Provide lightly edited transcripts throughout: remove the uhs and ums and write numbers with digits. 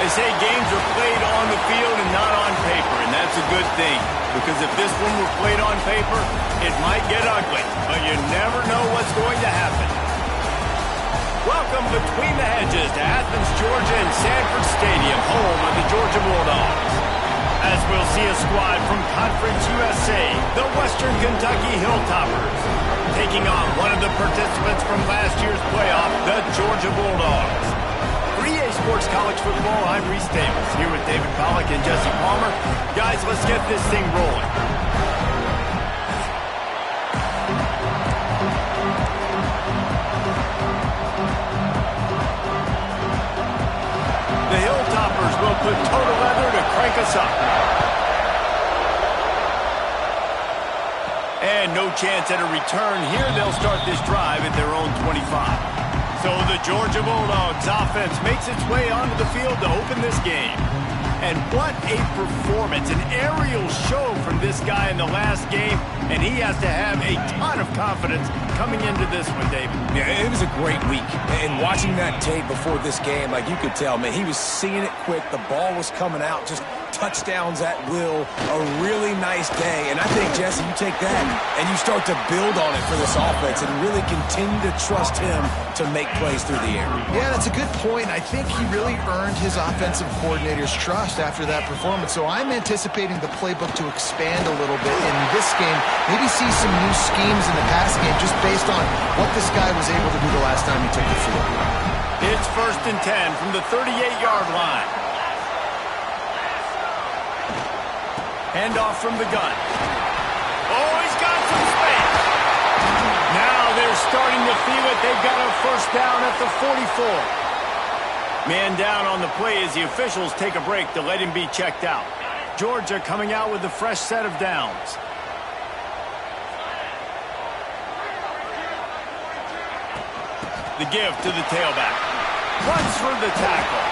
They say games are played on the field and not on paper, and that's a good thing. Because if this one were played on paper, it might get ugly. But you never know what's going to happen. Welcome between the hedges to Athens, Georgia and Sanford Stadium, home of the Georgia Bulldogs. As we'll see a squad from Conference USA, the Western Kentucky Hilltoppers, taking on one of the participants from last year's playoff, the Georgia Bulldogs. For EA Sports College Football, I'm Reese Davis, here with David Pollack and Jesse Palmer. Guys, let's get this thing rolling. The Hilltoppers will put total leather to crank us up. And no chance at a return here. They'll start this drive at their own 25. So the Georgia Bulldogs offense makes its way onto the field to open this game. And what a performance, an aerial show from this guy in the last game, and he has to have a ton of confidence coming into this one, David. Yeah, it was a great week. And watching that tape before this game, like you could tell, man, he was seeing it quick. The ball was coming out, just touchdowns at will. A really nice day. And I think, Jesse, you take that and you start to build on it for this offense and really continue to trust him to make plays through the air. Yeah, that's a good point. I think he really earned his offensive coordinator's trust after that performance. So I'm anticipating the playbook to expand a little bit in this game. Maybe see some new schemes in the passing game just based on what this guy was able to do the last time he took the field. It's 1st and 10 from the 38-yard line. Handoff from the gun. Oh, he's got some space. Now they're starting to feel it. They've got a first down at the 44. Man down on the play as the officials take a break to let him be checked out. Georgia coming out with a fresh set of downs. The give to the tailback. Runs for the tackle.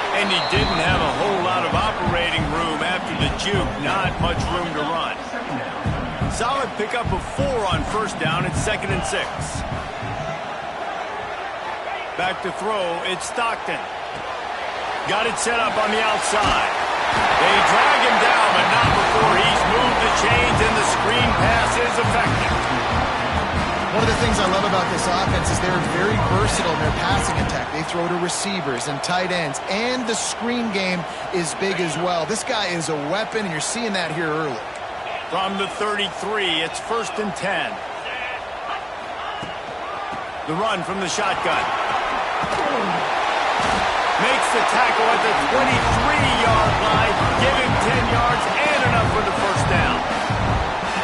And he didn't have a whole lot of operating room after the juke. Not much room to run. Solid pickup of 4 on first down. It's 2nd and 6. Back to throw. It's Stockton. Got it set up on the outside. They drag him down, but not before he's moved the chains, and the screen pass is effective. One of the things I love about this offense is they're very versatile in their passing attack. They throw to receivers and tight ends, and the screen game is big as well. This guy is a weapon, and you're seeing that here early. From the 33, it's 1st and 10. The run from the shotgun. Makes the tackle at the 23-yard line. Give him 10 yards and enough for the first down.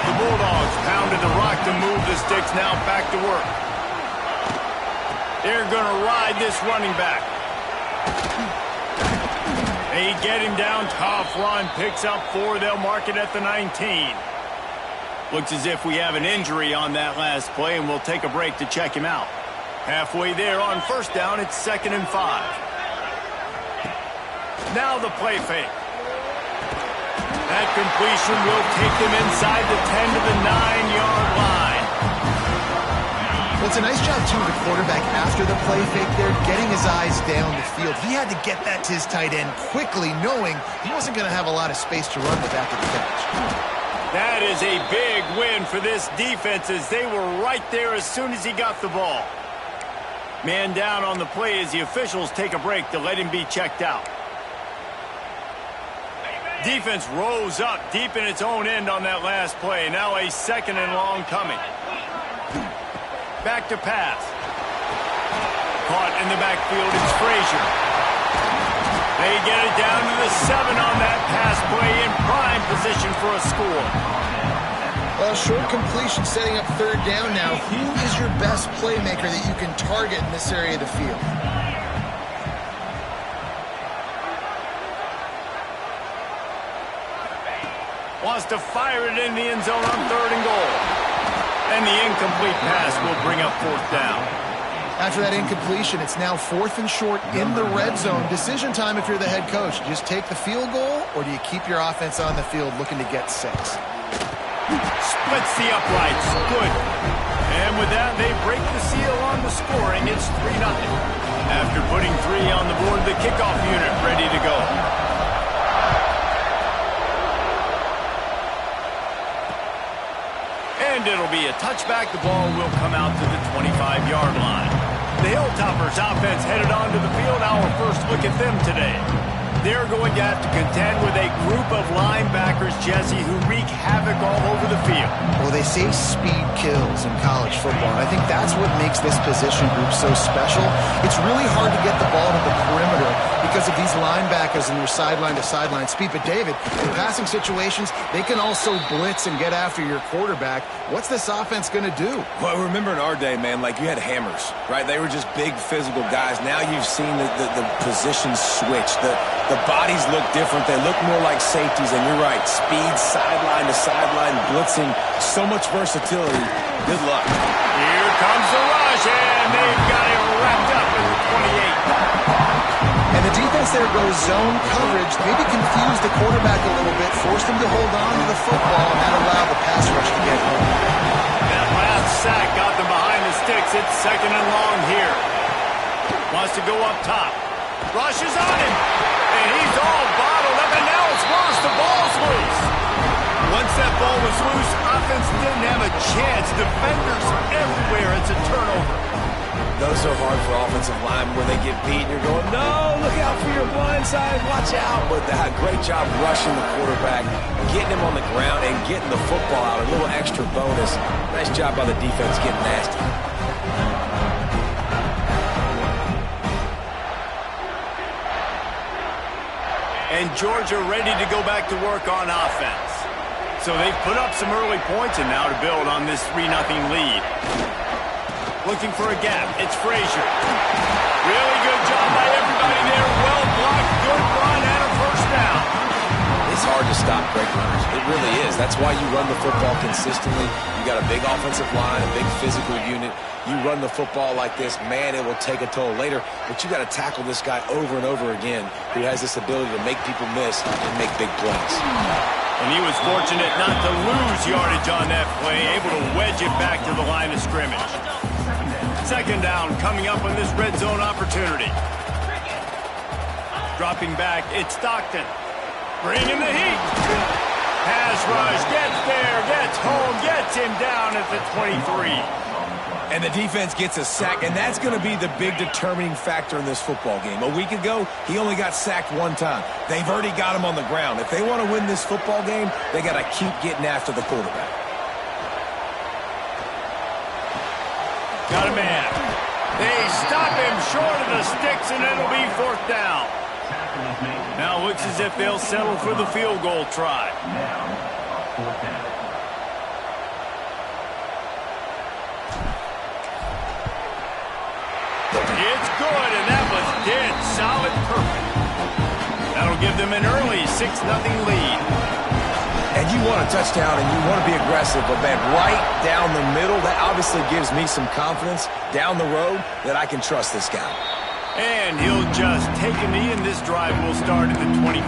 The Bulldogs pounded the rock to move the sticks, now back to work. They're going to ride this running back. They get him down. Tough run. Picks up 4. They'll mark it at the 19. Looks as if we have an injury on that last play, and we'll take a break to check him out. Halfway there on first down, it's 2nd and 5. Now the play fake. That completion will take them inside the 10 to the 9-yard line. Well, it's a nice job, too, of the quarterback after the play fake there, getting his eyes down the field. He had to get that to his tight end quickly, knowing he wasn't going to have a lot of space to run with after the catch. That is a big win for this defense, as they were right there as soon as he got the ball. Man down on the play as the officials take a break to let him be checked out. Defense rose up deep in its own end on that last play. Now a 2nd and long coming. Back to pass. Caught in the backfield, it's Frazier. They get it down to the 7 on that pass play, in prime position for a score. Well, short completion setting up 3rd down now. Who is your best playmaker that you can target in this area of the field? Wants to fire it in the end zone on 3rd and goal. And the incomplete pass will bring up 4th down. After that incompletion, it's now 4th and short in the red zone. Decision time if you're the head coach. Do you just take the field goal, or do you keep your offense on the field looking to get 6? Splits the uprights. Good. And with that, they break the seal on the scoring. It's 3-0. After putting 3 on the board, the kickoff unit ready to go. And it'll be a touchback. The ball will come out to the 25-yard line. The Hilltoppers offense headed onto the field. Our first look at them today. They're going to have to contend with a group of linebackers, Jesse, who wreak havoc all over the field. Well, they say speed kills in college football, and I think that's what makes this position group so special. It's really hard to get the ball to the perimeter because of these linebackers and their sideline-to-sideline speed. But, David, in passing situations, they can also blitz and get after your quarterback. What's this offense going to do? Well, remember in our day, man, like you had hammers, right? They were just big physical guys. Now you've seen the positions switch. The bodies look different. They look more like safeties, and you're right. Speed, sideline to sideline, blitzing, so much versatility. Good luck. Here comes the rush, and they've got it wrapped up in the 28. And the defense there goes zone coverage, maybe confuse the quarterback a little bit, force them to hold on to the football, and that allowed the pass rush to get home. That last sack got them behind the sticks. It's 2nd and long here. Wants to go up top. Rushes on him. And he's all bottled up, and now it's worse. The ball's loose. Once that ball was loose, offense didn't have a chance. Defenders everywhere. It's a turnover. Those are hard for offensive linemen when they get beat. You're going, no, look out for your blind side. Watch out. But that great job rushing the quarterback, getting him on the ground, and getting the football out. A little extra bonus. Nice job by the defense getting nasty. And Georgia ready to go back to work on offense. So they've put up some early points and now to build on this 3-0 lead. Looking for a gap. It's Frazier. Really good job by everybody there. Well blocked, good run, and a first down. It's hard to stop great runners. It really is. That's why you run the football consistently. You got a big offensive line, a big physical unit. You run the football like this, man, it will take a toll later. But you got to tackle this guy over and over again who has this ability to make people miss and make big plays. And he was fortunate not to lose yardage on that play, able to wedge it back to the line of scrimmage. 2nd down coming up on this red zone opportunity. Dropping back, it's Stockton. Bringing the heat. Pass rush, gets there, gets home, gets him down at the 23. And the defense gets a sack, and that's going to be the big determining factor in this football game. A week ago, he only got sacked 1 time. They've already got him on the ground. If they want to win this football game, they got to keep getting after the quarterback. Got a man. They stop him short of the sticks, and it'll be 4th down. Now it looks as if they'll settle for the field goal try. It's good, and that was dead solid perfect. That'll give them an early 6-0 lead. And you want a touchdown, and you want to be aggressive, but, man, right down the middle, that obviously gives me some confidence down the road that I can trust this guy. And he'll just take a knee, and this drive will start at the 25.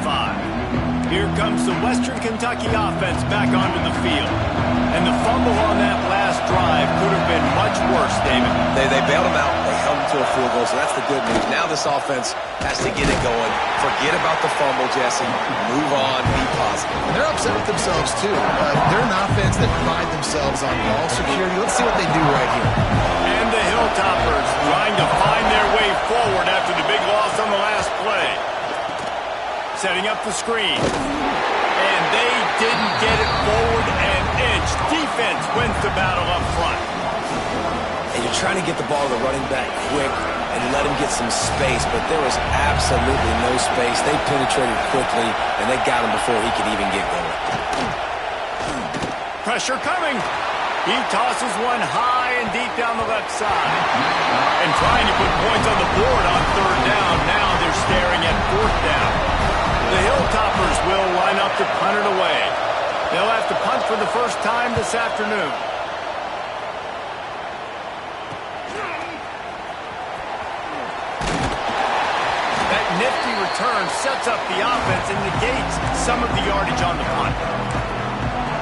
Here comes the Western Kentucky offense back onto the field. And the fumble on that last drive could have been much worse, David. They bailed him out. They held him to a field goal, so that's the good news. Now this offense has to get it going. Forget about the fumble, Jesse. Move on. Be positive. They're upset with themselves, too. They're an offense that pride themselves on ball security. Let's see what they do right here. And the Hilltoppers trying to find their way forward after the big loss on the last play. Setting up the screen. And they didn't get it forward an inch. Defense wins the battle up front. And you're trying to get the ball to the running back quick and let him get some space, but there was absolutely no space. They penetrated quickly, and they got him before he could even get going. Pressure coming. He tosses one high and deep down the left side. And trying to put points on the board on 3rd down. Now they're staring at 4th down. The Hilltoppers will line up to punt it away. They'll have to punt for the first time this afternoon. That nifty return sets up the offense and negates some of the yardage on the punt.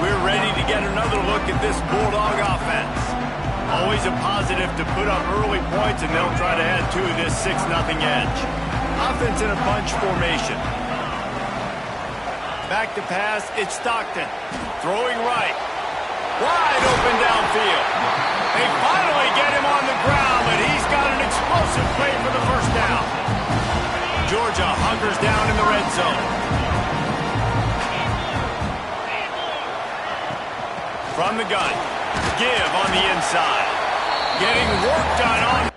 We're ready to get another look at this Bulldog offense. Always a positive to put up early points, and they'll try to add to this 6-0 edge. Offense in a bunch formation. Back to pass, it's Stockton. Throwing right. Wide open downfield. They finally get him on the ground, but he's got an explosive play for the first down. Georgia hunkers down in the red zone. From the gun. Give on the inside. Getting work done on.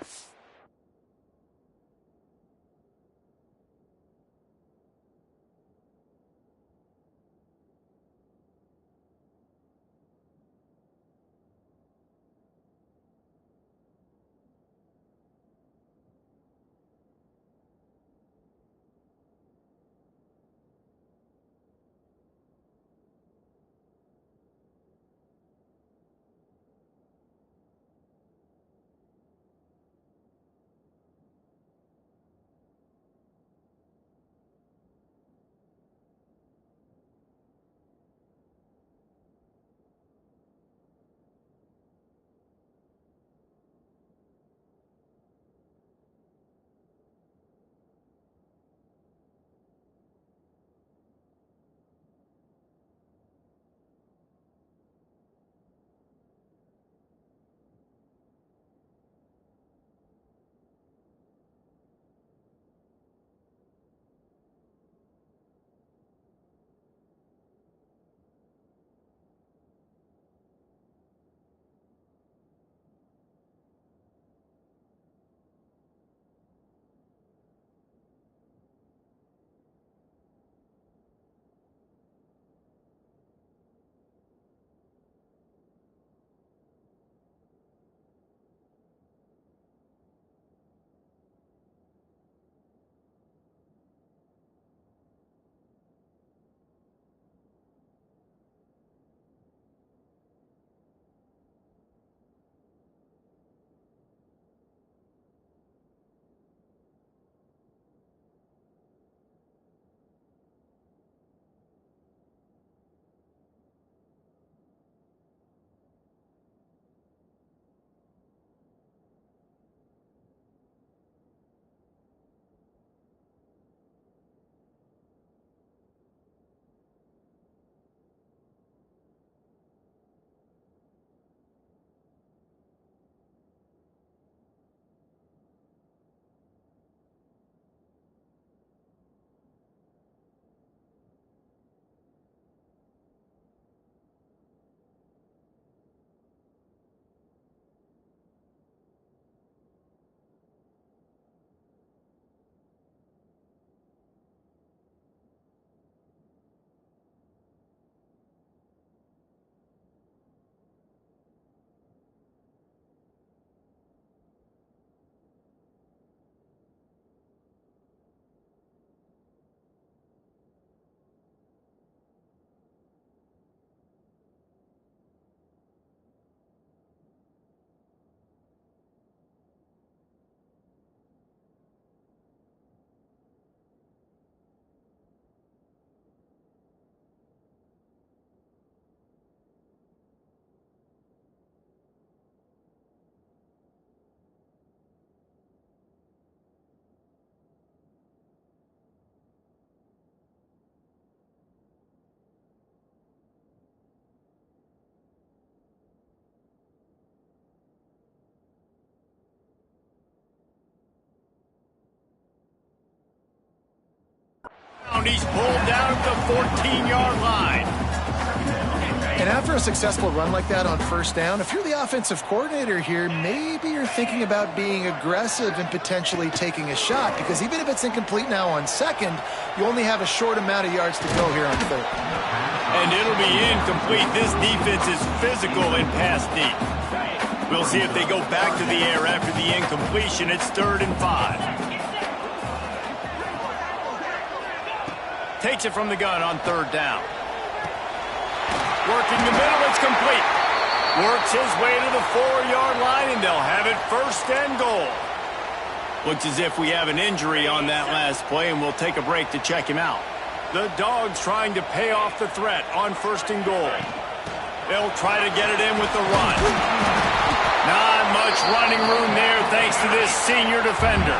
He's pulled down at the 14-yard line. And after a successful run like that on first down, if you're the offensive coordinator here, maybe you're thinking about being aggressive and potentially taking a shot, because even if it's incomplete now on second, you only have a short amount of yards to go here on third. And it'll be incomplete. This defense is physical in pass deep. We'll see if they go back to the air after the incompletion. It's 3rd and 5. Takes it from the gun on 3rd down. Working the middle, it's complete. Works his way to the 4-yard line, and they'll have it 1st and goal. Looks as if we have an injury on that last play, and we'll take a break to check him out. The Dogs trying to pay off the threat on 1st and goal. They'll try to get it in with the run. Not much running room there thanks to this senior defender.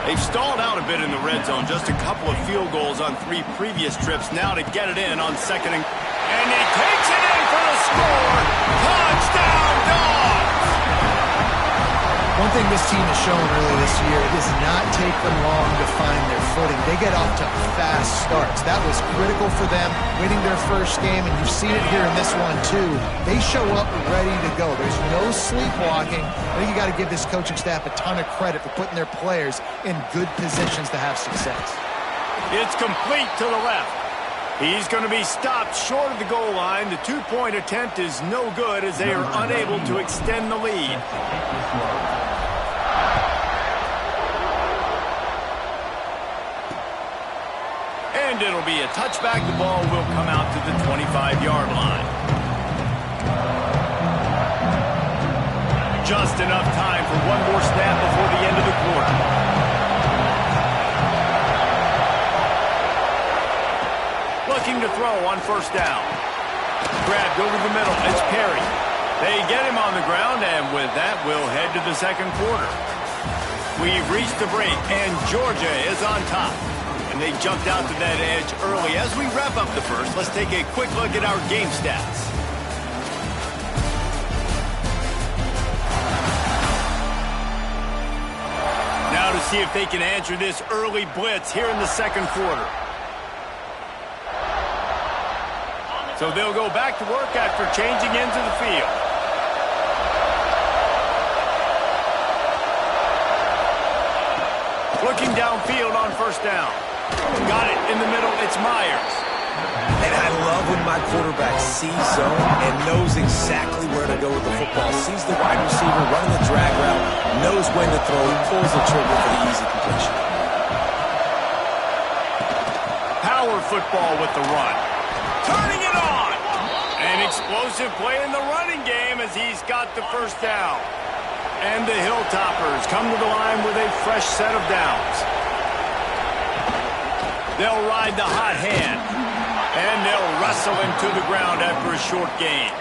They've stalled out a bit in the red zone. Just a couple of field goals on 3 previous trips. Now to get it in on second and he takes it in for the score. Touchdown, Dogs! One thing this team has shown early this year, it does not take them long to find their footing. They get off to fast starts. That was critical for them, winning their first game, and you've seen it here in this one too. They show up ready to go. There's no sleepwalking. I think you got to give this coaching staff a ton of credit for putting their players in good positions to have success. It's complete to the left. He's going to be stopped short of the goal line. The 2-point attempt is no good as they are unable to extend the lead. And it'll be a touchback. The ball will come out to the 25-yard line. Just enough time for one more snap before the end of the quarter. Looking to throw on first down. Grabbed over the middle. It's Perry. They get him on the ground, and with that, we'll head to the second quarter. We've reached the break, and Georgia is on top. And they jumped out to that edge early. As we wrap up the first, let's take a quick look at our game stats. Now to see if they can answer this early blitz here in the second quarter. So they'll go back to work after changing into the field. Looking downfield on first down. Got it in the middle. It's Myers. And I love when my quarterback sees zone and knows exactly where to go with the football. Sees the wide receiver running the drag route, knows when to throw, pulls the trigger for the easy completion. Power football with the run. Turning it on. An explosive play in the running game as he's got the first down. And the Hilltoppers come to the line with a fresh set of downs. They'll ride the hot hand. And they'll wrestle him to the ground after a short gain.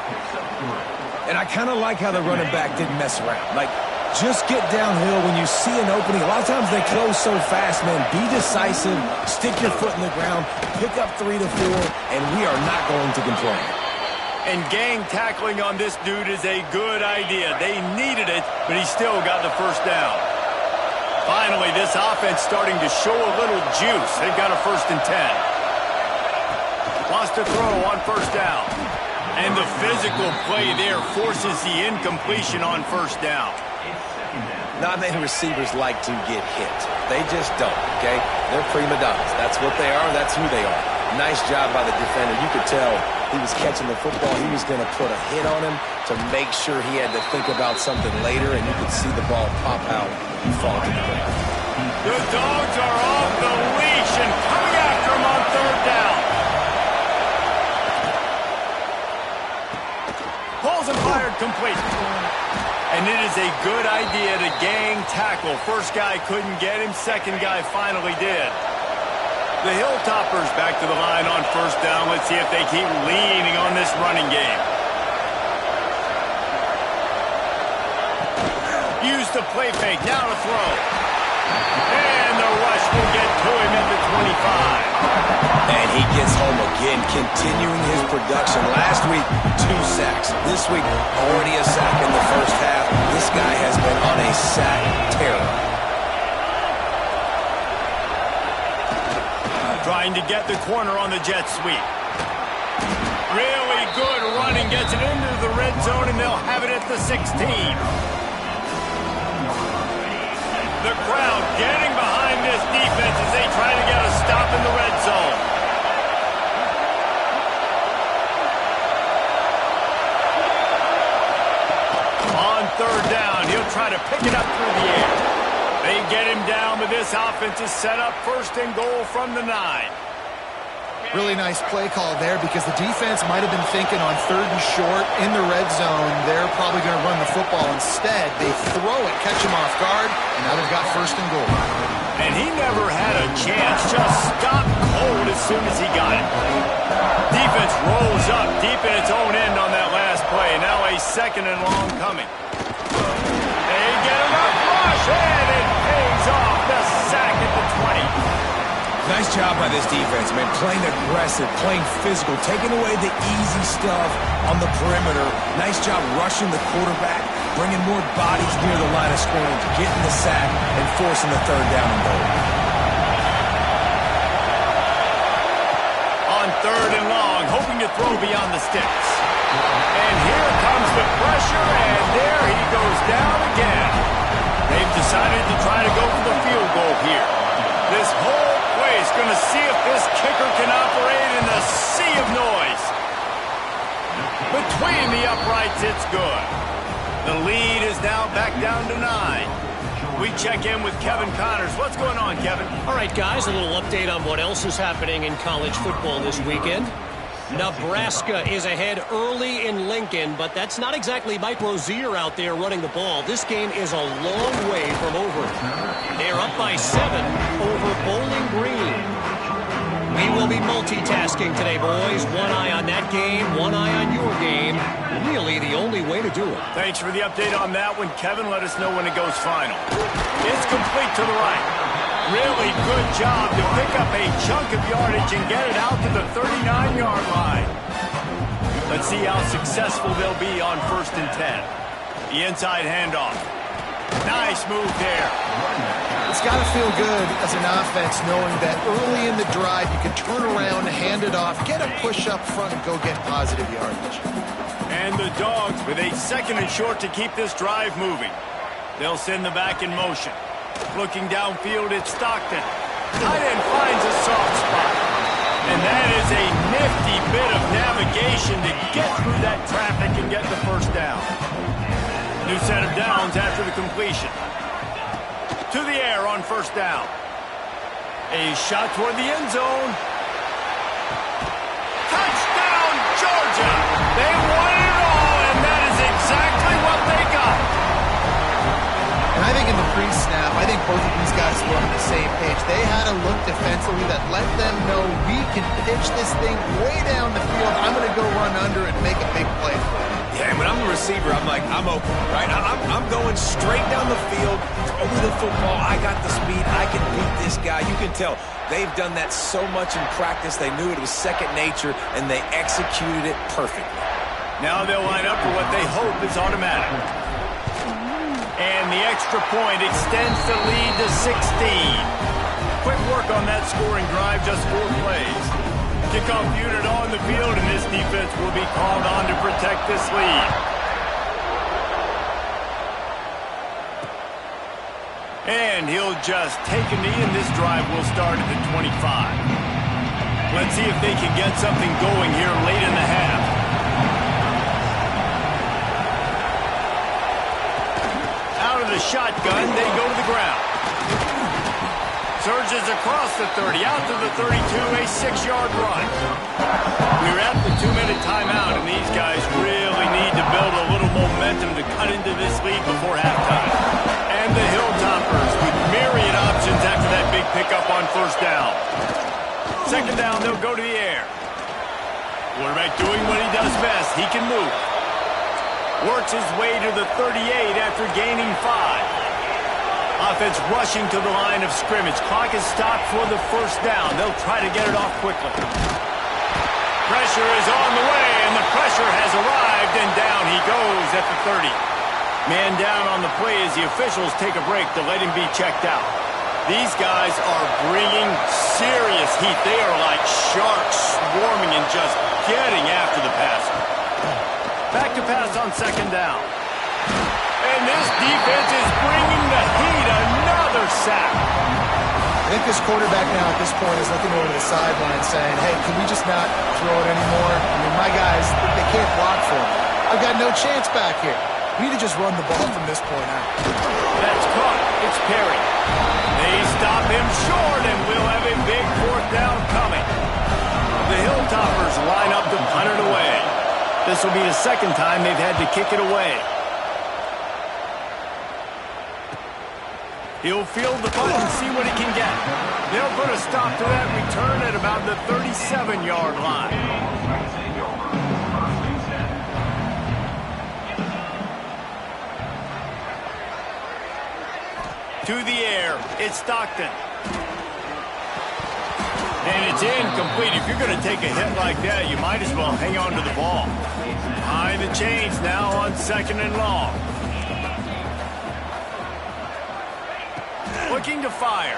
And I kind of like how the running back didn't mess around. Like, just get downhill when you see an opening. A lot of times they close so fast, man. Be decisive, stick your foot in the ground, pick up 3 to 4, and we are not going to complain. And gang tackling on this dude is a good idea. They needed it, but he still got the first down. Finally, this offense starting to show a little juice. They've got a 1st and 10. Lost a throw on first down. And the physical play there forces the incompletion on first down. Not many receivers like to get hit. They just don't, okay? They're prima donnas. That's what they are. That's who they are. Nice job by the defender. You could tell he was catching the football. He was going to put a hit on him to make sure he had to think about something later, and you could see the ball pop out and fall to the ground. The Dogs are off the leash and coming after him on 3rd down. Pulls and fired complete. And it is a good idea to gang tackle. First guy couldn't get him. Second guy finally did. The Hilltoppers back to the line on first down. Let's see if they keep leaning on this running game. Use the play fake. Now to throw. And the rush will get to him at the 25. And he gets home again, continuing his production. Last week, 2 sacks. This week, already a sack in the first half. This guy has been on a sack terror. Trying to get the corner on the jet sweep. Really good running. Gets it into the red zone, and they'll have it at the 16. The crowd getting behind this defense as they try to get a stop in the red zone. On 3rd down, he'll try to pick it up through the air. They get him down, but this offense is set up 1st and goal from the 9. Really nice play call there because the defense might have been thinking on 3rd and short in the red zone. They're probably going to run the football. Instead, they throw it, catch him off guard, and now they've got 1st and goal. And he never had a chance. Just stopped cold as soon as he got it. Defense rolls up deep in its own end on that last play. Now a 2nd second and long coming. They get enough rush, and it pays off. The sack at the 20. Nice job by this defense, man. Playing aggressive, playing physical, taking away the easy stuff on the perimeter. Nice job rushing the quarterback, bringing more bodies near the line of scrimmage, getting the sack, and forcing the third down and goal. On third and long, hoping to throw beyond the sticks. And here comes the pressure, and there he goes down again. They've decided to try to go for the field goal here. This whole place going to see if this kicker can operate in a sea of noise. Between the uprights, it's good. The lead is now back down to 9. We check in with Kevin Connors. What's going on, Kevin? All right, guys, a little update on what else is happening in college football this weekend. Nebraska is ahead early in Lincoln, but that's not exactly Mike Rozier out there running the ball. This game is a long way from over. They're up by 7 over Bowling Green. We will be multitasking today, boys. One eye on that game, one eye on your game. Really the only way to do it. Thanks for the update on that one, Kevin. Let us know when it goes final. It's complete to the right. Really good job to pick up a chunk of yardage and get it out to the 39-yard line. Let's see how successful they'll be on 1st and 10. The inside handoff. Nice move there. It's got to feel good as an offense knowing that early in the drive you can turn around, hand it off, get a push up front, and go get positive yardage. And the Dogs with a 2nd and short to keep this drive moving. They'll send the back in motion. Looking downfield, it's Stockton. Tight end finds a soft spot. And that is a nifty bit of navigation to get through that traffic and get the first down. New set of downs after the completion. To the air on 1st down. A shot toward the end zone. Touchdown, Georgia! They won it all, and that is exactly what they got. And I think in the pre-snap, I think both of these guys were on the same page. They had a look defensively that let them know we can pitch this thing way down the field. I'm going to go run under and make a big play for it. Yeah, when I'm the receiver, I'm like, I'm open, right? I'm going straight down the field, throw me the football. I got the speed. I can beat this guy. You can tell they've done that so much in practice. They knew it was second nature, and they executed it perfectly. Now they'll line up for what they hope is automatic. And the extra point extends the lead to 16. Quick work on that scoring drive, just 4 plays. Kickoff unit on the field, and this defense will be called on to protect this lead. And he'll just take a knee, and this drive will start at the 25. Let's see if they can get something going here late in the half. Out of the shotgun, they go to the ground. Surges across the 30, out to the 32, a 6-yard run. We're at the 2-minute timeout, and these guys really need to build a little momentum to cut into this lead before halftime. And the Hilltoppers with myriad options after that big pickup on 1st down. 2nd down, they'll go to the air. Quarterback doing what he does best. He can move. Works his way to the 38 after gaining 5. Offense rushing to the line of scrimmage. Clock is stopped for the 1st down. They'll try to get it off quickly. Pressure is on the way, and the pressure has arrived, and down he goes at the 30. Man down on the play as the officials take a break to let him be checked out. These guys are bringing serious heat. They are like sharks swarming and just getting after the passer. Back to pass on 2nd down. And this defense is bringing the heat. Another sack. I think this quarterback now at this point is looking over the sideline saying, hey, can we just not throw it anymore? I mean, my guys, they can't block for me. I've got no chance back here. We need to just run the ball from this point out. That's caught. It's Perry. They stop him short, and we'll have a big 4th down coming. The Hilltoppers line up to punt it away. This will be the 2nd time they've had to kick it away. He'll field the punt and see what he can get. They'll put a stop to that return at about the 37-yard line. to the air. It's Stockton. And it's incomplete. If you're going to take a hit like that, you might as well hang on to the ball. Behind the chains now on 2nd and long. Looking to fire.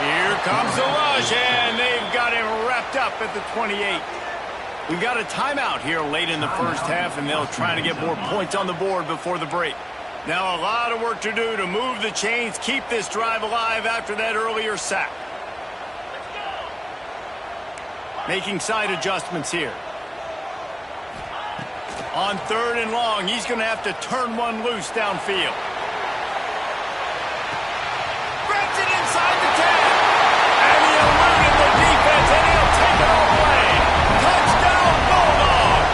Here comes the rush, and they've got him wrapped up at the 28. We've got a timeout here late in the first half, and they'll try to get more points on the board before the break. Now a lot of work to do to move the chains, keep this drive alive after that earlier sack. Making side adjustments here. On 3rd and long, he's going to have to turn one loose downfield. Grabs it inside the 10. And he eluded the defense, and he'll take it all away. Touchdown, Bulldog!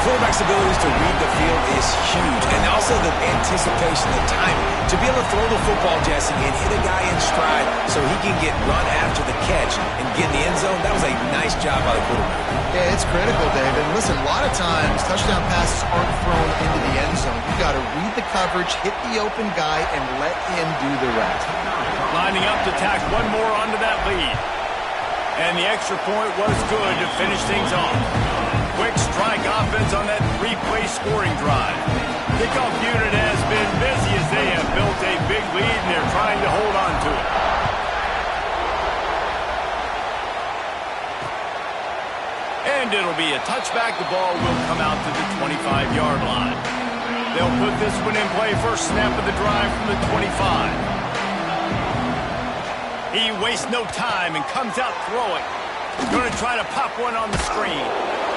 Quarterback's abilities to read the field is huge, and also the anticipation, the timing. To be able to throw the football, Jesse, and hit a guy in stride so he can get run after the catch and get in the end zone, that was a nice job by the quarterback. Yeah, it's critical, David. And listen, a lot of times touchdown passes aren't thrown into the end zone. You got to read the coverage, hit the open guy, and let him do the rest. Lining up to tack one more onto that lead. And the extra point was good to finish things off. Quick strike offense on that 3-play scoring drive. Kickoff unit has been busy as they have built a big lead, and they're trying to hold on to it. And it'll be a touchback. The ball will come out to the 25-yard line. They'll put this one in play first snap of the drive from the 25. He wastes no time and comes out throwing. Going to try to pop one on the screen.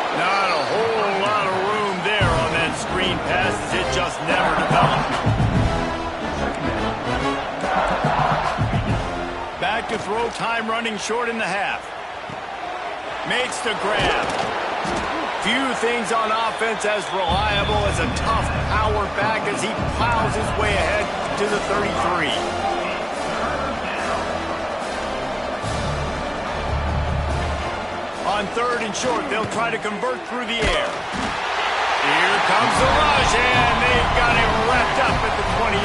Not a whole lot of room there on that screen pass as it just never developed. Back to throw, time running short in the half. Makes the grab. Few things on offense as reliable as a tough power back as he plows his way ahead to the 33. On 3rd and short, they'll try to convert through the air. Here comes the rush, and they've got him wrapped up at the 28.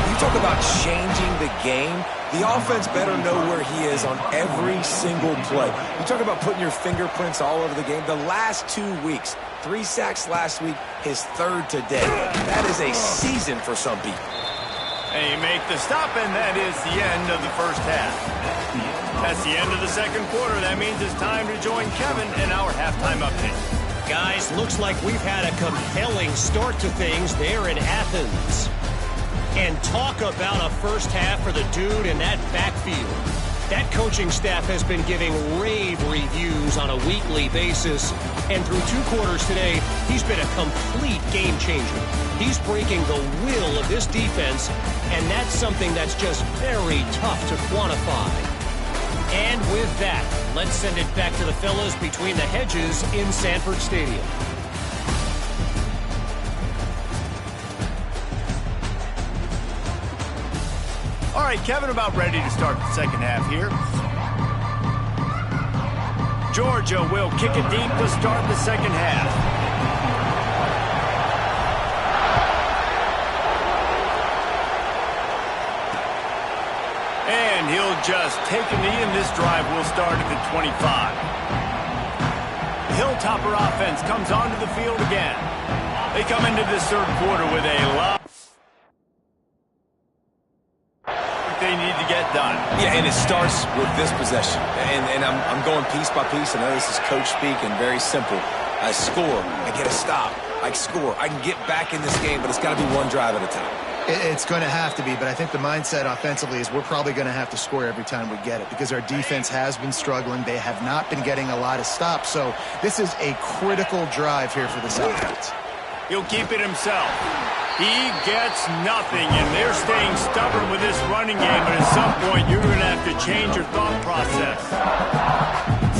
You talk about changing the game. The offense better know where he is on every single play. You talk about putting your fingerprints all over the game. The last 2 weeks, 3 sacks last week, his 3rd today. That is a season for some people. They make the stop, and that is the end of the first half. That's the end of the second quarter. That means it's time to join Kevin in our halftime update. Guys, looks like we've had a compelling start to things there in Athens. And talk about a first half for the dude in that backfield. That coaching staff has been giving rave reviews on a weekly basis. And through 2 quarters today, he's been a complete game changer. He's breaking the will of this defense, and that's something that's just very tough to quantify. And with that, let's send it back to the fellas between the hedges in Sanford Stadium. All right, Kevin, about ready to start the second half here. Georgia will kick it deep to start the second half. And he'll just take a knee, and this drive will start at the 25. The Hilltopper offense comes onto the field again. They come into this third quarter with a lot they need to get done. Yeah, and it starts with this possession. And I'm going piece by piece. I know this is coach speak and very simple. I score. I get a stop. I score. I can get back in this game, but it's got to be one drive at a time. It's going to have to be, but I think the mindset offensively is we're probably going to have to score every time we get it because our defense has been struggling. They have not been getting a lot of stops, so this is a critical drive here for this offense. He'll keep it himself. He gets nothing, and they're staying stubborn with this running game, but at some point you're going to have to change your thought process.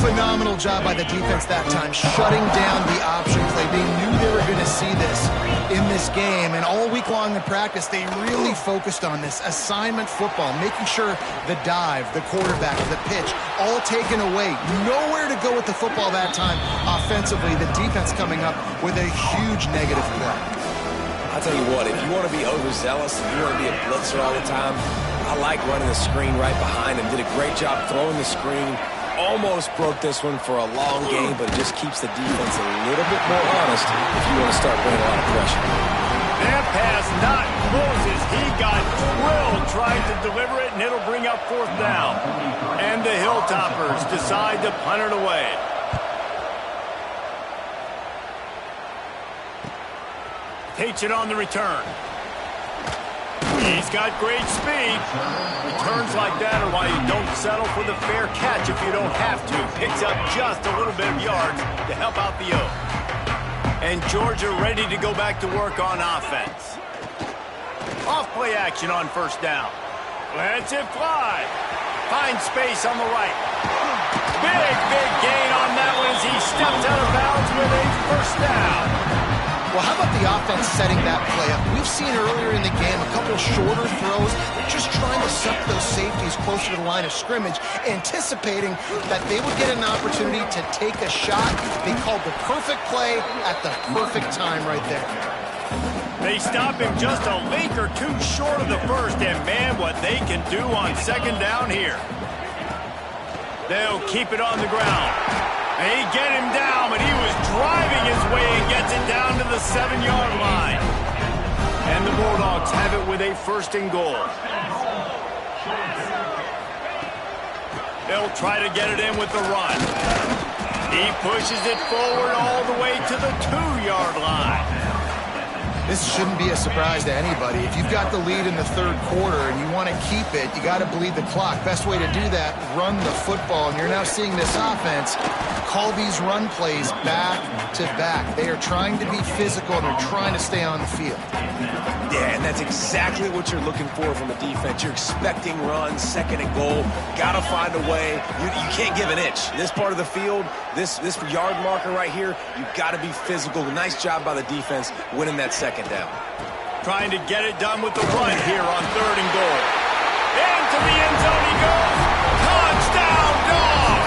Phenomenal job by the defense that time, shutting down the option play. They knew they were going to see this in this game, and all week long in practice, they really focused on this assignment football, making sure the dive, the quarterback, the pitch, all taken away. Nowhere to go with the football that time offensively. The defense coming up with a huge negative play. I'll tell you what, if you want to be overzealous, if you want to be a blitzer all the time, I like running the screen right behind him. Did a great job throwing the screen. Almost broke this one for a long game, but it just keeps the defense a little bit more honest if you want to start putting a lot of pressure. That pass not Moses. He got drilled trying to deliver it, and it'll bring up 4th down. And the Hilltoppers decide to punt it away. Takes it on the return. He's got great speed. Returns like that are why you don't settle for the fair catch if you don't have to. Picks up just a little bit of yards to help out the Oak. And Georgia ready to go back to work on offense. Off play action on 1st down. Lets it fly. Finds space on the right. Big gain on that one as he steps out of bounds with a 1st down. Well, how about the offense setting that play up? We've seen earlier in the game a couple shorter throws. They're just trying to suck those safeties closer to the line of scrimmage, anticipating that they would get an opportunity to take a shot. They called the perfect play at the perfect time right there. They stop him just a link or two short of the 1st, and man, what they can do on 2nd down here. They'll keep it on the ground. And he get him down, but he was driving his way and gets it down to the 7-yard line. And the Bulldogs have it with a 1st and goal. They'll try to get it in with the run. He pushes it forward all the way to the 2-yard line. This shouldn't be a surprise to anybody. If you've got the lead in the 3rd quarter and you want to keep it, you got to bleed the clock. Best way to do that, run the football. And you're now seeing this offense call these run plays back to back. They are trying to be physical and they're trying to stay on the field. Yeah, and that's exactly what you're looking for from a defense. You're expecting runs, 2nd and goal. Got to find a way. You can't give an inch. This part of the field, this yard marker right here, you've got to be physical. Nice job by the defense winning that 2nd down. Trying to get it done with the run here on 3rd and goal. Into the end zone he goes. Touchdown, Dogs!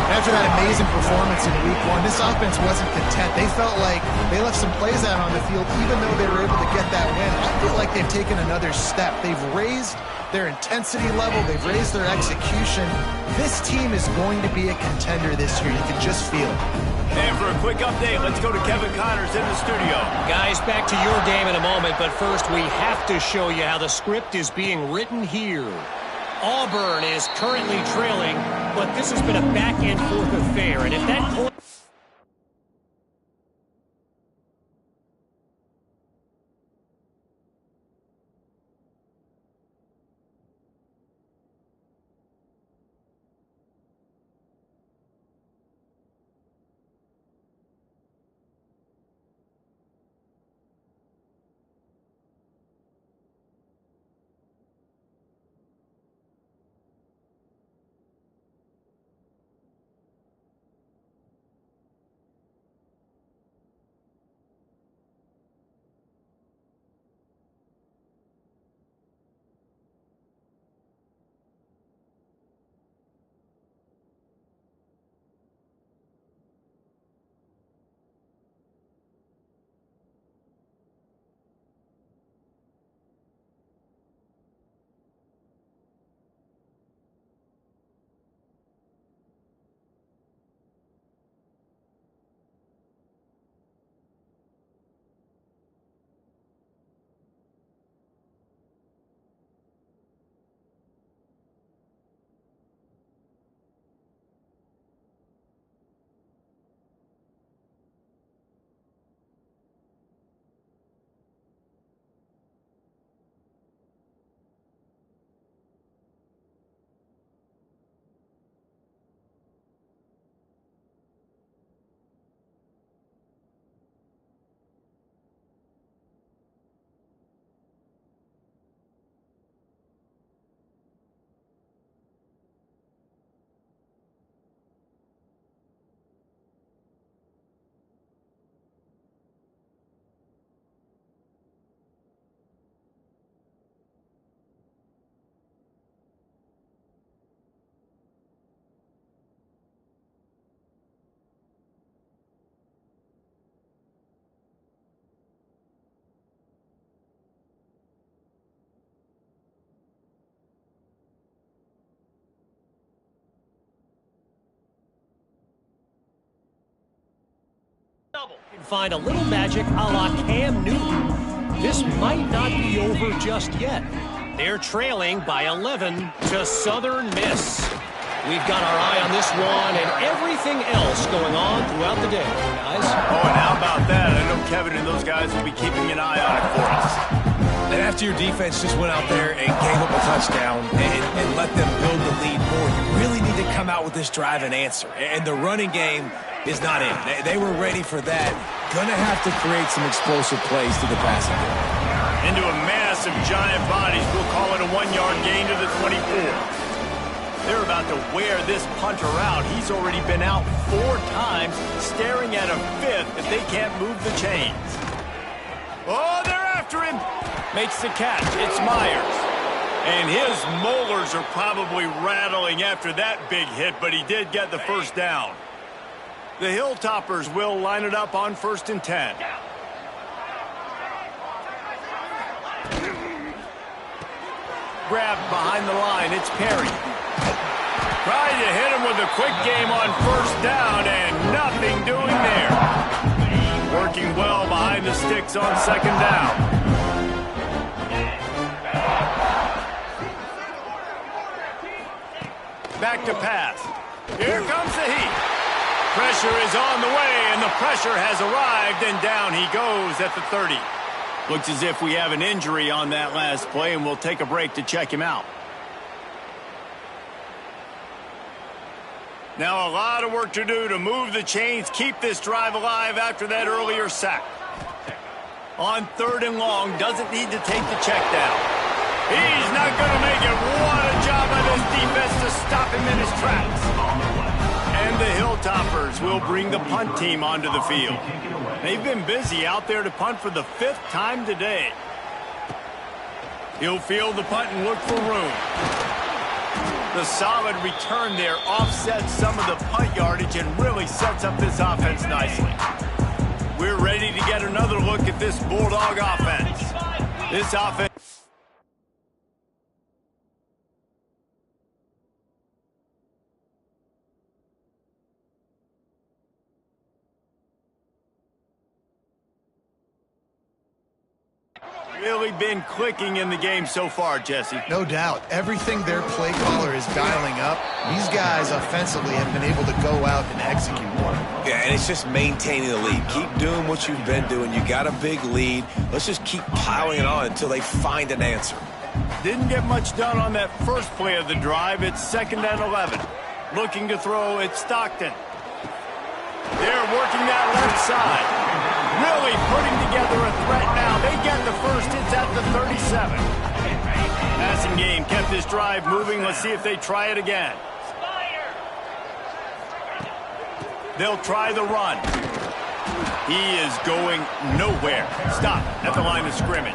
After that amazing performance in week 1, this offense wasn't content. They felt like they left some plays out on the field even though they were able to get that win. I feel like they've taken another step. They've raised their intensity level. They've raised their execution. This team is going to be a contender this year. You can just feel it. And for a quick update, let's go to Kevin Connors in the studio. Guys, back to your game in a moment, but first we have to show you how the script is being written here. Auburn is currently trailing, but this has been a back-and-forth affair, and if that point... Find a little magic a la Cam Newton. This might not be over just yet. They're trailing by 11 to Southern Miss. We've got our eye on this one and everything else going on throughout the day, guys. Oh, and how about that? I know Kevin and those guys will be keeping an eye on it for us. And after your defense just went out there and gave up a touchdown and let them build the lead more, you really need to come out with this drive and answer. And the running game is not in. They were ready for that. Gonna have to create some explosive plays to the passing game. Into a mass of giant bodies. We'll call it a 1-yard gain to the 24. They're about to wear this punter out. He's already been out 4 times, staring at a 5th if they can't move the chains. Oh, they're after him. Makes the catch. It's Myers. And his molars are probably rattling after that big hit, but he did get the first down. The Hilltoppers will line it up on 1st and 10. Grabbed behind the line. It's Perry. Trying to hit him with a quick game on 1st down, and nothing doing there. Working well behind the sticks on 2nd down. Back to pass. Here comes the heat. Pressure is on the way, and the pressure has arrived, and down he goes at the 30. Looks as if we have an injury on that last play, and we'll take a break to check him out. Now a lot of work to do to move the chains, keep this drive alive after that earlier sack. On 3rd and long, doesn't need to take the check down. He's not going to make it. What a job by this defense to stop him in his tracks. And the Hilltoppers will bring the punt team onto the field. They've been busy out there to punt for the 5th time today. He'll field the punt and look for room. The solid return there offsets some of the punt yardage and really sets up this offense nicely. We're ready to get another look at this Bulldog offense. This offense... really been clicking in the game so far, Jesse. No doubt. Everything their play caller is dialing up, these guys offensively have been able to go out and execute more. Yeah, and it's just maintaining the lead. Keep doing what you've been doing. You got a big lead. Let's just keep piling it on until they find an answer. Didn't get much done on that first play of the drive. It's 2nd and 11. Looking to throw, it's Stockton. They're working that left side. Really putting together a threat now. They get the first. It's at the 37. Passing game kept this drive moving. Let's see if they try it again. They'll try the run. He is going nowhere. Stop at the line of scrimmage.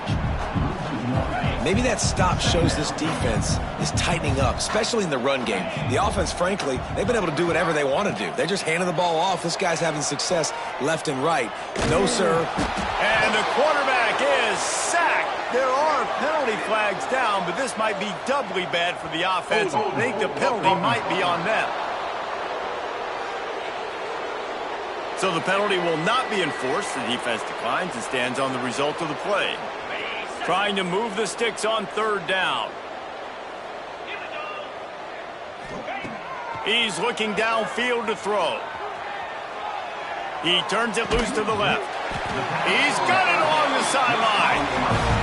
Maybe that stop shows this defense is tightening up, especially in the run game. The offense, frankly, they've been able to do whatever they want to do. They're just handing the ball off. This guy's having success left and right. No, sir. And the quarterback is sacked. There are penalty flags down, but this might be doubly bad for the offense. I think the penalty might be on them. So the penalty will not be enforced. The defense declines and stands on the result of the play. Trying to move the sticks on 3rd down. He's looking downfield to throw. He turns it loose to the left. He's got it along the sideline.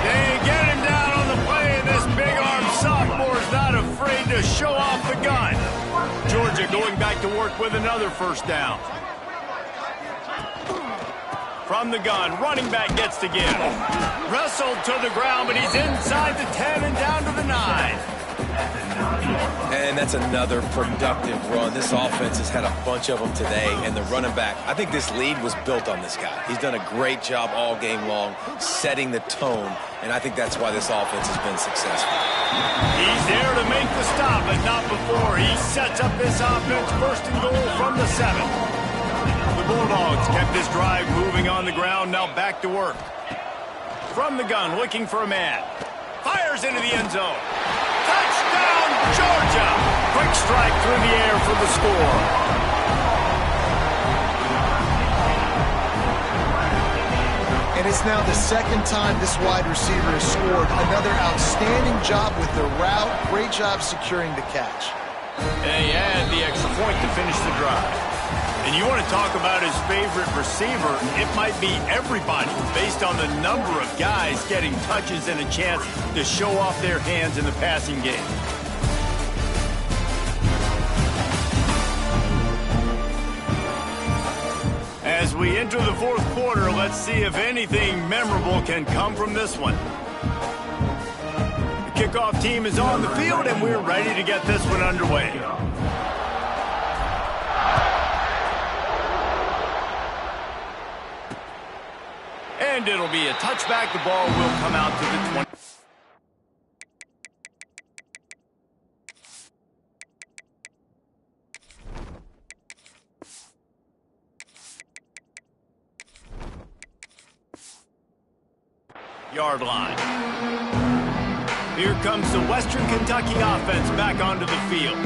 They get him down on the play, and this big-arm sophomore's not afraid to show off the gun. Georgia going back to work with another 1st down. From the gun, running back gets to give. Wrestled to the ground, but he's inside the 10 and down to the 9. And that's another productive run. This offense has had a bunch of them today, and the running back, I think this lead was built on this guy. He's done a great job all game long, setting the tone, and I think that's why this offense has been successful. He's there to make the stop, but not before. He sets up this offense 1st and goal from the 7. The Bulldogs kept this drive moving on the ground, now back to work. From the gun, looking for a man. Fires into the end zone. Touchdown, Georgia! Quick strike through the air for the score. It's now the second time this wide receiver has scored. Another outstanding job with the route. Great job securing the catch. And he had the extra point to finish the drive. And you want to talk about his favorite receiver, it might be everybody based on the number of guys getting touches and a chance to show off their hands in the passing game. As we enter the fourth quarter, let's see if anything memorable can come from this one. The kickoff team is on the field, and we're ready to get this one underway. And it'll be a touchback. The ball will come out to the 20. Yard line. Here comes the Western Kentucky offense back onto the field.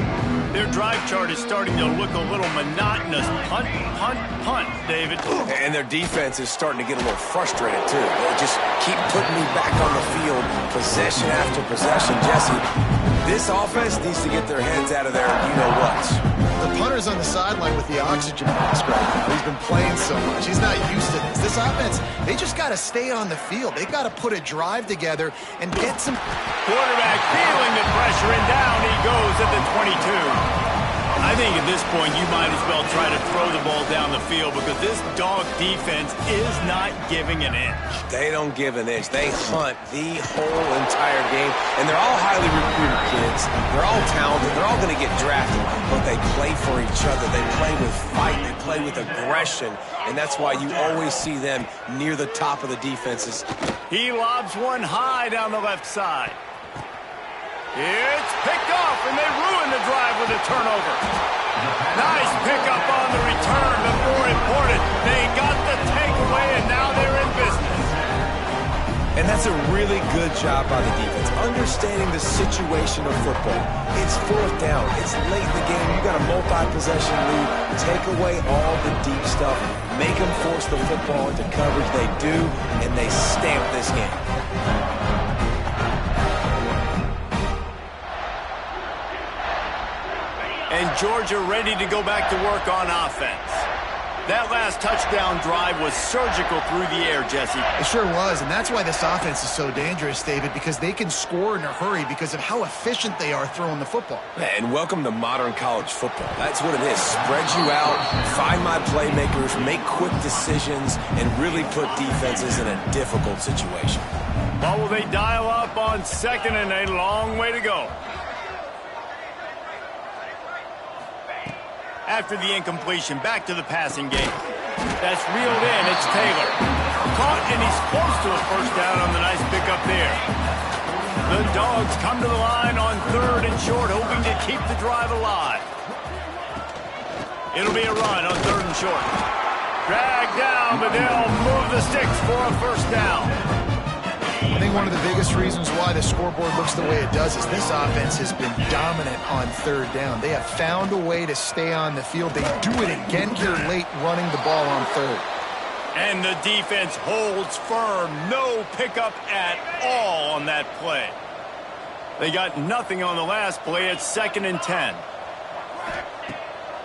Their drive chart is starting to look a little monotonous. Punt, punt, punt, David. And their defense is starting to get a little frustrated, too. They just keep putting me back on the field, possession after possession. Jesse, this offense needs to get their heads out of there, you-know-what. The punter's on the sideline with the oxygen mask right now. He's been playing so much. He's not used to this. This offense, they just got to stay on the field. They got to put a drive together and get some... Quarterback feeling the pressure, and down he goes at the 22. I think at this point you might as well try to throw the ball down the field because this dog defense is not giving an inch. They don't give an inch. They hunt the whole entire game, and they're all highly recruited kids. They're all talented. They're all going to get drafted, but they play for each other. They play with fight. They play with aggression, and that's why you always see them near the top of the defenses. He lobs one high down the left side. It's picked off, and they ruin the drive with a turnover. Nice pickup on the return, but more important, they got the takeaway, and now they're in business. And that's a really good job by the defense, understanding the situation of football. It's fourth down. It's late in the game. You got a multi-possession lead. Take away all the deep stuff. Make them force the football into coverage. They do, and they stamp this game. And Georgia ready to go back to work on offense. That last touchdown drive was surgical through the air, Jesse. It sure was, and that's why this offense is so dangerous, David, because they can score in a hurry because of how efficient they are throwing the football. And welcome to modern college football. That's what it is. Spread you out, find my playmakers, make quick decisions, and really put defenses in a difficult situation. Well, will they dial up on second and a long way to go? After the incompletion, back to the passing game. That's reeled in. It's Taylor. Caught, and he's close to a first down on the nice pickup there. The Dogs come to the line on third and short, hoping to keep the drive alive. It'll be a run on third and short. Dragged down, but they'll move the sticks for a first down. I think one of the biggest reasons why the scoreboard looks the way it does is this offense has been dominant on third down. They have found a way to stay on the field. They do it again here late, running the ball on third. And the defense holds firm. No pickup at all on that play. They got nothing on the last play. It's 2nd and 10.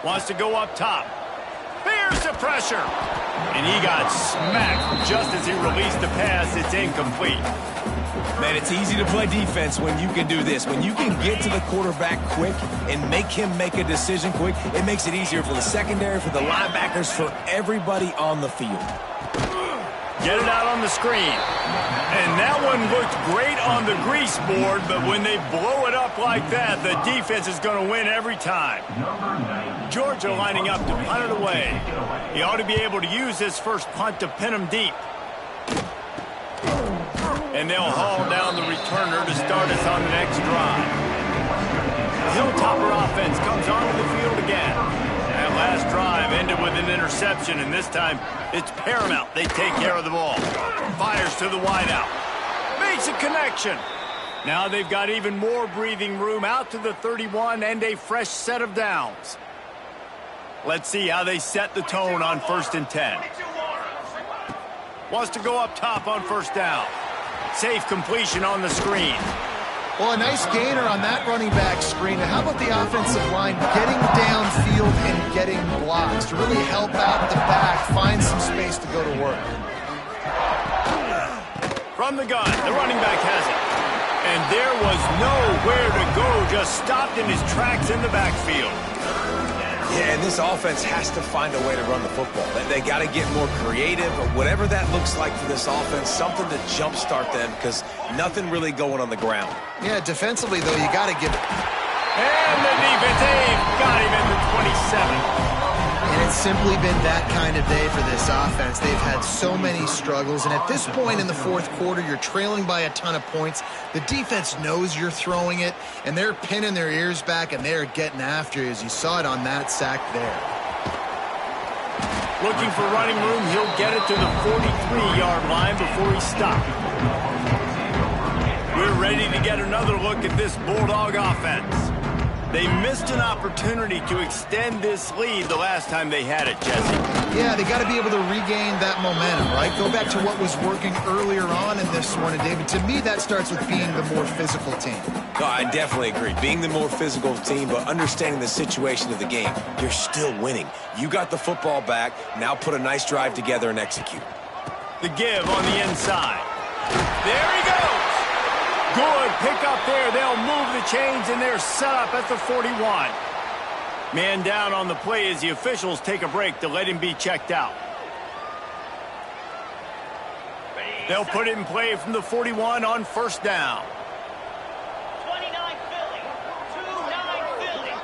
Wants to go up top. Fears the pressure. And he got smacked just as he released the pass. It's incomplete. Man, it's easy to play defense when you can do this. When you can get to the quarterback quick and make him make a decision quick, it makes it easier for the secondary, for the linebackers, for everybody on the field. Get it out on the screen. And that one looked great on the grease board, but when they blow it up like that, the defense is going to win every time. Georgia lining up to punt it away. He ought to be able to use his first punt to pin him deep. And they'll haul down the returner to start us on the next drive. The Hilltopper offense comes onto the field again. That last drive ended with an interception, and this time it's paramount they take care of the ball. Fires to the wideout. Makes a connection. Now they've got even more breathing room out to the 31 and a fresh set of downs. Let's see how they set the tone on 1st and 10. Wants to go up top on first down. Safe completion on the screen. Well, a nice gainer on that running back screen. And how about the offensive line getting downfield and getting blocks to really help out the back, find some space to go to work. From the gun, the running back has it. And there was nowhere to go, just stopped in his tracks in the backfield. Yeah, and this offense has to find a way to run the football. They got to get more creative, or whatever that looks like for this offense, something to jumpstart them, because nothing really going on the ground. Yeah, defensively, though, you got to give it. And the defense got him in the 27. And it's simply been that kind of day for this offense. They've had so many struggles, and at this point in the fourth quarter, you're trailing by a ton of points. The defense knows you're throwing it, and they're pinning their ears back, and they're getting after you, as you saw it on that sack there. Looking for running room, he'll get it to the 43-yard line before he stopped. We're ready to get another look at this Bulldog offense. They missed an opportunity to extend this lead the last time they had it, Jesse. Yeah, they got to be able to regain that momentum, right? Go back to what was working earlier on in this one. And, David, to me, that starts with being the more physical team. No, I definitely agree. Being the more physical team, but understanding the situation of the game. You're still winning. You got the football back. Now put a nice drive together and execute. The give on the inside. There he goes. Good pick up there. They'll move the chains, and they're set up at the 41. Man down on the play as the officials take a break to let him be checked out. They'll put it in play from the 41 on first down. 29 Philly. 29 Philly.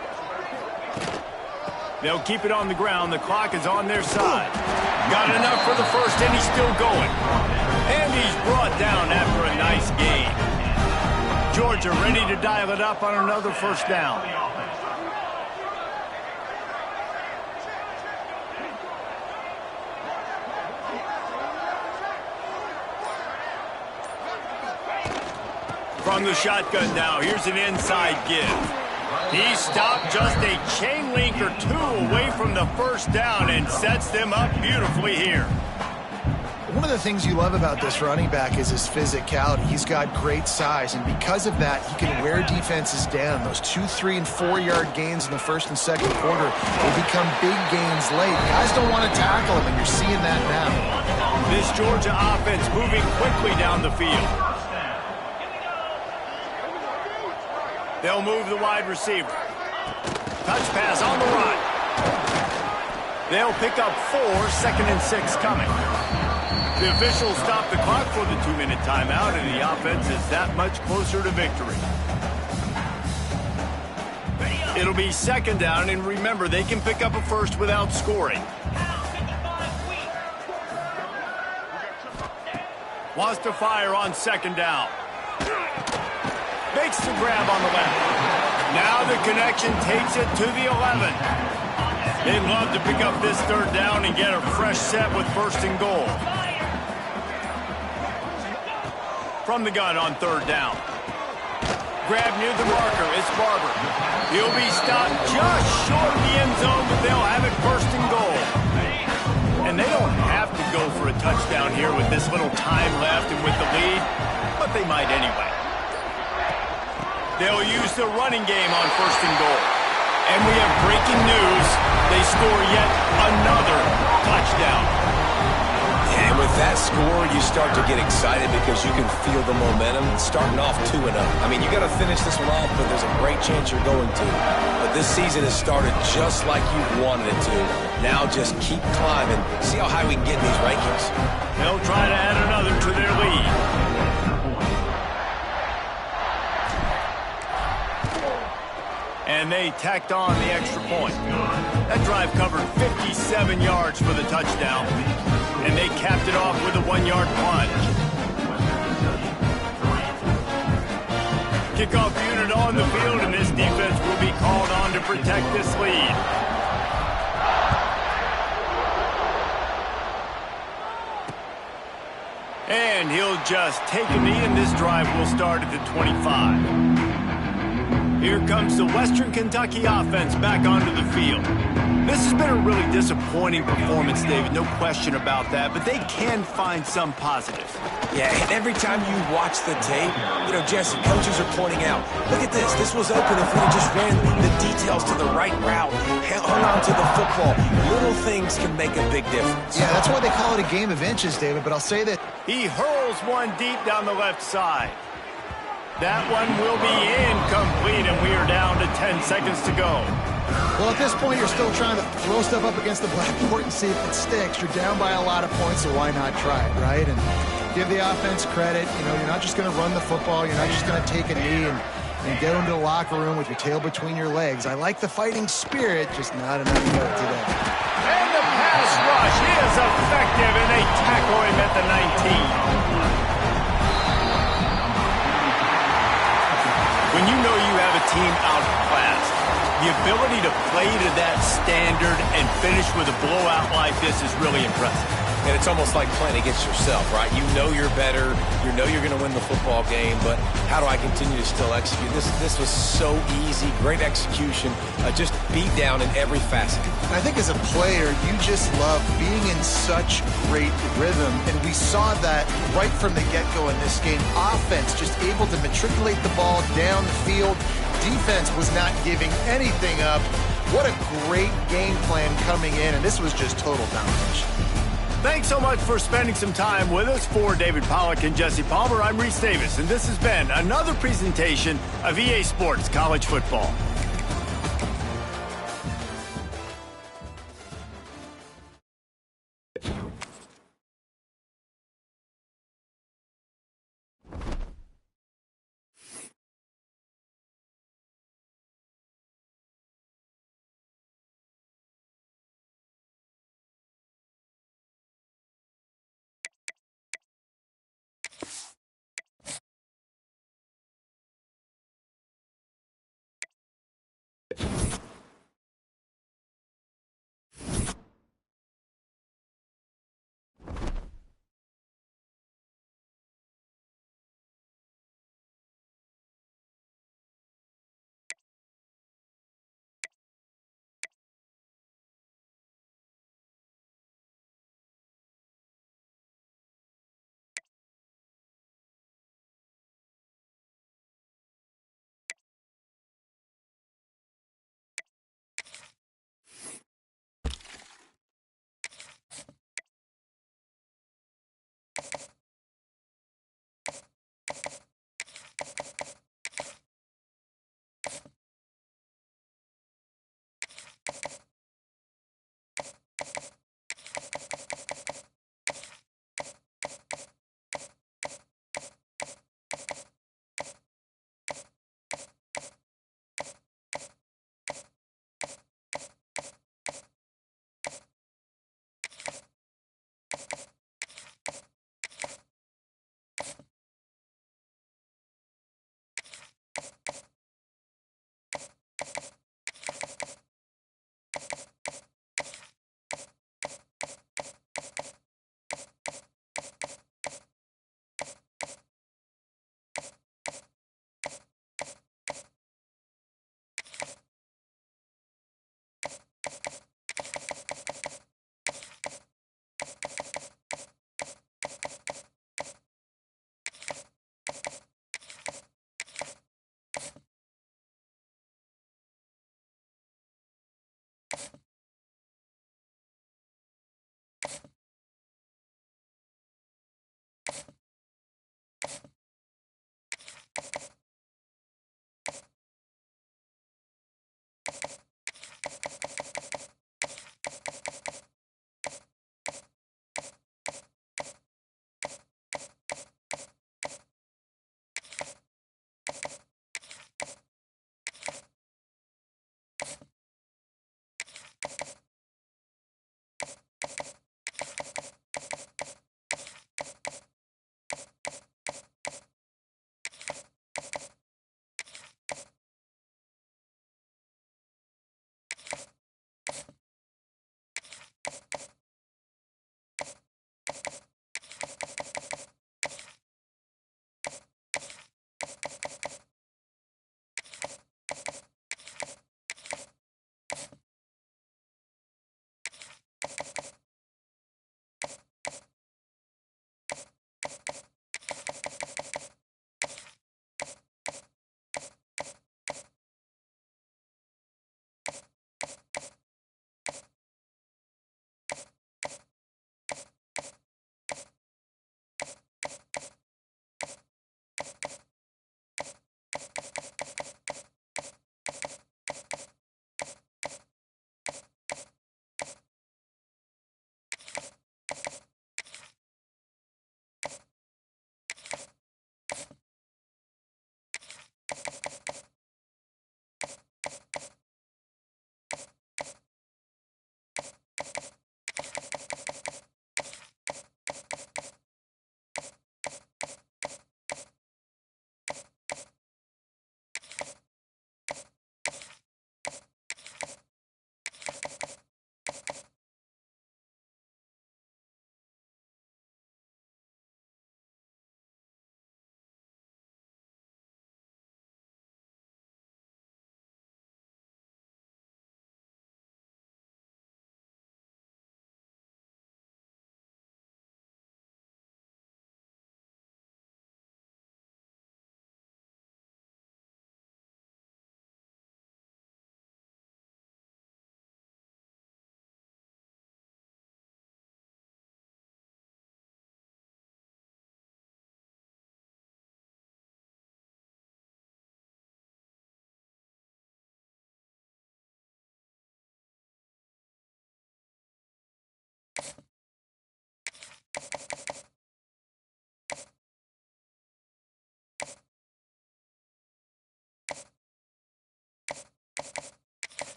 They'll keep it on the ground. The clock is on their side. Got enough for the first, and he's still going. And he's brought down after a nice gain. Georgia ready to dial it up on another first down. From the shotgun now, here's an inside give. He stopped just a chain link or two away from the first down and sets them up beautifully here. One of the things you love about this running back is his physicality. He's got great size, and because of that, he can wear defenses down. Those 2, 3, and 4-yard gains in the first and second quarter will become big gains late. Guys don't want to tackle him, and you're seeing that now. This Georgia offense moving quickly down the field. They'll move the wide receiver. Touch pass on the run. They'll pick up 4, 2nd and 6 coming. The officials stop the clock for the 2-minute timeout, and the offense is that much closer to victory. It'll be second down, and remember, they can pick up a first without scoring. Wants to fire on second down. Makes the grab on the left. Now the connection takes it to the 11. They'd love to pick up this third down and get a fresh set with first and goal. From the gun on third down. Grab near the marker. It's Barber. He'll be stopped just short of the end zone, but they'll have it first and goal. And they don't have to go for a touchdown here with this little time left and with the lead, but they might anyway. They'll use the running game on first and goal. And we have breaking news. They score yet another touchdown. And with that score, you start to get excited because you can feel the momentum starting off 2-0. I mean, you got to finish this one off, but there's a great chance you're going to. But this season has started just like you wanted it to. Now just keep climbing. See how high we can get in these rankings. They'll try to add another to their lead. And they tacked on the extra point. That drive covered 57 yards for the touchdown. And they capped it off with a 1-yard plunge. Kickoff unit on the field, and this defense will be called on to protect this lead. And he'll just take a knee, and this drive will start at the 25. Here comes the Western Kentucky offense back onto the field. This has been a really disappointing performance, David, no question about that, but they can find some positive. Yeah, and every time you watch the tape, Jesse, coaches are pointing out, look at this. This was open if we had just ran the details to the right route, hung on to the football. Little things can make a big difference. Yeah, that's why they call it a game of inches, David, but I'll say that He hurls one deep down the left side. That one will be incomplete, and we are down to 10 seconds to go. well, at this point, you're still trying to throw stuff up against the blackboard and see if it sticks. You're down by a lot of points, so why not try it, right? And give the offense credit. You're not just going to run the football. You're not just going to take a knee and get into the locker room with your tail between your legs. I like the fighting spirit, just not enough today. And the pass rush is effective, and they tackle him at the 19. When you know you have a team outclassed, the ability to play to that standard and finish with a blowout like this is really impressive. And it's almost like playing against yourself, right? You know you're better. You know you're going to win the football game, but how do I continue to still execute? This was so easy. Great execution. Just beat down in every facet. I think as a player, you just love being in such great rhythm, and we saw that right from the get-go in this game. Offense just able to matriculate the ball down the field. Defense was not giving anything up. What a great game plan coming in, and this was just total domination. Thanks so much for spending some time with us. For David Pollack and Jesse Palmer, I'm Reese Davis, and this has been another presentation of EA Sports College Football.